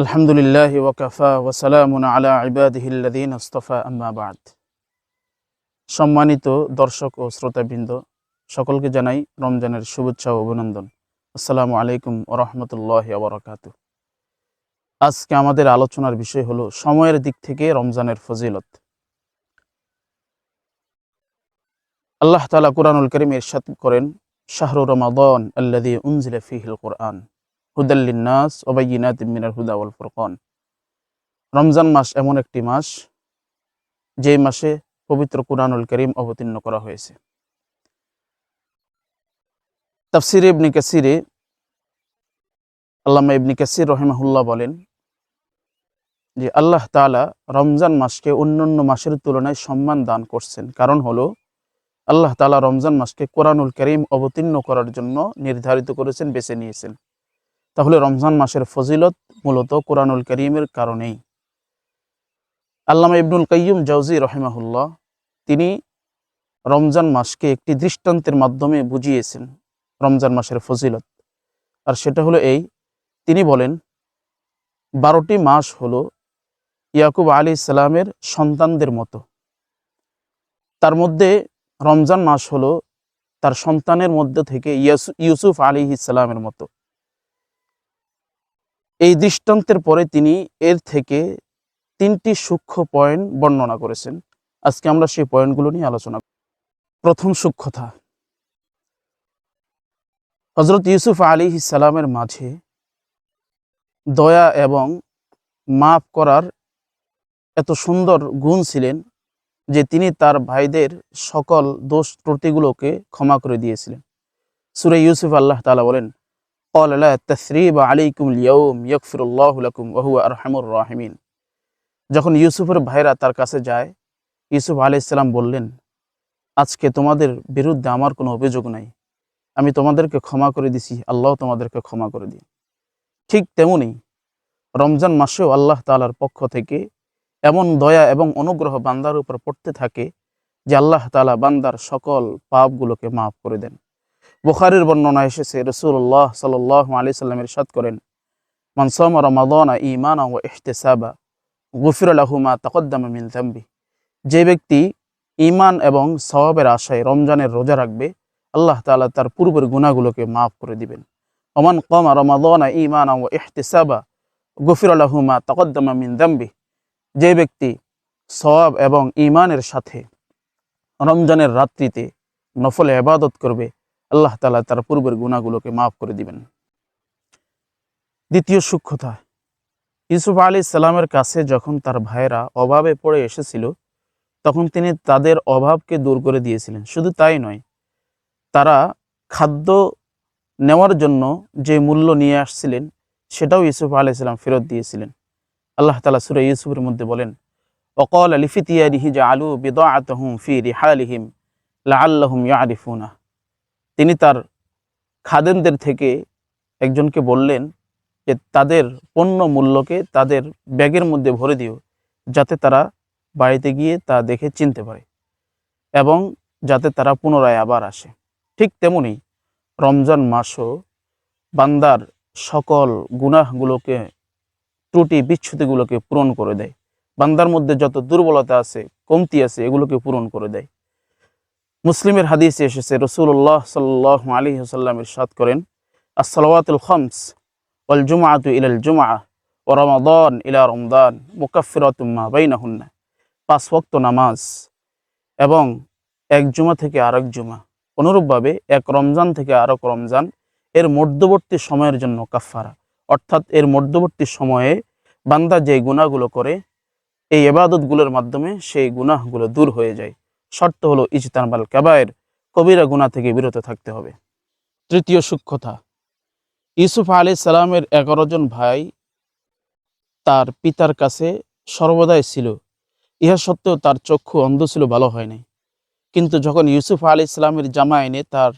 আলহামদুলিল্লাহি ওয়া কাফা ওয়া সালামুন আলা ইবাদিহিল্লাযীনা ইসতাফা আম্মা বা'দ। সম্মানিত দর্শক ও শ্রোতাবৃন্দ, সকলকে জানাই রমজানের শুভেচ্ছা ও অভিনন্দন। আসসালামু আলাইকুম ওয়া রাহমাতুল্লাহি ওয়া বারাকাতুহু। আজকে আমাদের আলোচনার বিষয় হলো সময়ের দিক থেকে রমজানের ফজিলত। আল্লাহ তাআলা কুরআনুল কারীমে ইরশাদ করেন, শাহরু রমাদান আল্লাযী উনজিলা ফীহিল কুরআন হুদাল লিন-নাস ওয়া বায়্যিনাতিম মিনাল হুদা ওয়াল ফুরকান। রমজান মাস এমন একটি মাস যে মাসে পবিত্র কুরআনুল কারীম অবতীর্ণ করা হয়েছে। তাফসিরে ইবনে কাসিরে আল্লামা ইবনে কাসির রাহিমাহুল্লাহ বলেন যে আল্লাহ তাআলা রমজান মাসকে অন্যান্য মাসের তুলনায় সম্মান দান করছেন। কারণ হলো আল্লাহ তাআলা রমজান মাসকে কুরআনুল কারীম অবতীর্ণ করার জন্য নির্ধারিত করেছেন, বেছে নিয়েছেন। তাহলে রমজান মাসের ফজিলত মূলত কুরআনুল কারীমের কারণেই। আল্লামা ইবনুল কাইয়্যিম জাওজি রাহিমাহুল্লাহ তিনি রমজান মাসকে একটি দৃষ্টান্তের মাধ্যমে বুঝিয়েছেন রমজান মাসের ফজিলত। আর সেটা হলো এই, তিনি বলেন 12টি মাস হলো ইয়াকুব আলাইহিস সালামের সন্তানদের মতো। তার মধ্যে রমজান মাস হলো তার সন্তানের মধ্যে থেকে ইউসুফ আলাইহিস সালামের মতো। এই দৃষ্টান্তের পরে তিনি এর থেকে 3টি সূক্ষ্ম পয়েন্ট বর্ণনা করেছেন। আজকে আমরা সেই পয়েন্টগুলো নিয়ে আলোচনা করব। প্রথম সূক্ষ্মতা, হযরত ইউসুফ আলাইহিস সালামের মাঝে দয়া এবং মাফ করার এত সুন্দর গুণ ছিলেন যে তিনি তার ভাইদের সকল দোষ ত্রুটিগুলোকে ক্ষমা করে দিয়েছিলেন। সূরা ইউসুফ আল্লাহ তাআলা বলেন, ক্বালা লা তাসরিবা আলাইকুমুল ইয়াওম ইয়াগফিরুল্লাহু লাকুম ওয়া হুয়া আরহামুর রাহিমিন। যখন ইউসুফের ভাইরা তার কাছে যায়, ইউসুফ আলাইহিস সালাম বললেন, আজকে তোমাদের বিরুদ্ধে আমার কোনো অভিযোগ নাই, আমি তোমাদেরকে ক্ষমা করে দিছি, আল্লাহ তোমাদেরকে ক্ষমা করে দিন। ঠিক তেমনি রমজান মাসেও আল্লাহ তাআলার পক্ষ থেকে এমন দয়া এবং অনুগ্রহ বান্দার উপর পড়তে থাকে যে আল্লাহ তাআলা বান্দার সকল পাপগুলোকে মাফ করে দেন। বুখারীর বর্ণনা এসেছে, রাসূলুল্লাহ সাল্লাল্লাহু আলাইহি সাল্লাম ইরশাদ করেন, মান সামা রমাদানা ঈমানান ওয়া ইহতিসাবা গুফিরা লাহু মা তাকদ্দামা মিন যামবি। যে ব্যক্তি ঈমান এবং সওয়াবের আশায় রমজানের রোজা রাখবে, আল্লাহ তাআলা তার পূর্বের গুনাহগুলোকে মাফ করে দিবেন। ওমান কামা রমাদানা ঈমানান ওয়া ইহতিসাবা গুফিরা লাহু মা তাকদ্দামা মিন যামবি। যে ব্যক্তি সওয়াব এবং ঈমানের সাথে রমজানের রাত্রিতে নফল ইবাদত করবে, আল্লাহ তাআলা তার পূর্বের গুনাহগুলোকে মাফ করে দিবেন। দ্বিতীয় সূক্ষ্মতা, ইউসুফ আলাইহিস সালামের কাছে যখন তার ভাইরা অভাবে পড়ে এসেছিল, তখন তিনি তাদের অভাবকে দূর করে দিয়েছিলেন। শুধু তাই নয়, তারা খাদ্য নেওয়ার জন্য যে মূল্য নিয়ে আসছিলেন সেটাও ইউসুফ আলাইহিস সালাম ফেরত দিয়েছিলেন। আল্লাহ তাআলা সূরা ইউসুফের মধ্যে বলেন, ওয়াকালা লিফিতিয়ানিহি জাআলু বিদাআতাহুম ফি রিহালিহিম লাআল্লাহুম ইয়ারিফুনা। তিনি তার খাদেমদের থেকে একজনকে বললেন যে তাদের পণ্য মূল্যকে তাদের ব্যাগের মধ্যে ভরে দিও, যাতে তারা বাড়িতে গিয়ে তা দেখে চিনতে পারে এবং যাতে তারা পুনরায় আবার আসে। ঠিক তেমনি রমজান মাসও বান্দার সকল গুনাহগুলোকে, ত্রুটি বিচ্ছুতিগুলোকে পূরণ করে দেয়। বান্দার মধ্যে যত দুর্বলতা আছে, কমতি আছে, এগুলোকে পূরণ করে দেয়। মুসলিমের হাদিসে এসেছে, রাসূলুল্লাহ সাল্লাল্লাহু আলাইহি ওয়াসাল্লাম ইরশাদ করেন, আস-সালাওয়াতুল খামস ওয়াল জুমআতু ইলাল জুমআহ ওয়া রমাদান ইলা রমাদান মুকাফফিরাতুম মা বাইনাহুন্না। 5 ওয়াক্ত নামাজ এবং এক জুমা থেকে আরেক জুমা, অনুরূপভাবে এক রমজান থেকে আরেক রমজান, এর মধ্যবর্তী সময়ের জন্য কাফফারা। অর্থাৎ এর মধ্যবর্তী সময়ে বান্দা যে গুনাহগুলো করে, এই ইবাদতগুলোর মাধ্যমে সেই গুনাহগুলো দূর হয়ে যায়। শর্ত হলো ইজতানাবাল কাবায়ের, কবিরা গুনাহ থেকে বিরত থাকতে হবে। তৃতীয় সূক্ষ্মতা, ইউসুফ আলাইহিস সালামের 11 জন ভাই তার পিতার কাছে সর্বদাই ছিল। ইহা সত্ত্বেও তার চক্ষু অন্ধ ছিল, ভালো হয় নাই। কিন্তু যখন ইউসুফ আলাইহিস সালামের জামা এনে তার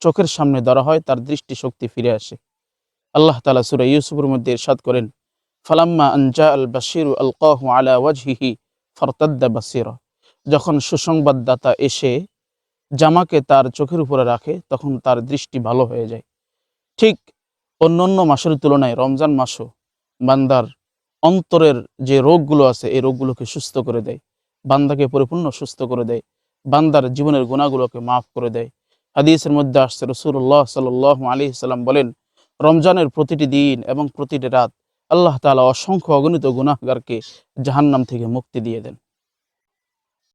চোখের সামনে ধরা হয়, তার দৃষ্টিশক্তি ফিরে আসে। আল্লাহ তাআলা সূরা ইউসুফের মধ্যে ইরশাদ করেন, ফালাম্মা আন জাআল বাশীরু আলকাহু আলা ওয়াজহিহি ফারতাদ্দা বাসীরা। যখন সুসংবাদদাতা এসে জামাকে তার চোখের উপরে রাখে, তখন তার দৃষ্টি ভালো হয়ে যায়। ঠিক অন্যান্য মাসের তুলনায় রমজান মাসও বান্দার অন্তরের যে রোগগুলো আছে এই রোগগুলোকে সুস্থ করে দেয়, বান্দাকে পরিপূর্ণ সুস্থ করে দেয়, বান্দার জীবনের গুনাহগুলোকে মাফ করে দেয়। হাদিসের মধ্যে আসছে রাসূলুল্লাহ সাল্লাল্লাহু আলাইহি সাল্লাম বলেন, রমজানের প্রতিটি দিন এবং প্রতিটি রাত আল্লাহ তাআলা অসংখ্য অগণিত গুনাহগারকে জাহান্নাম থেকে মুক্তি দিয়ে দেন।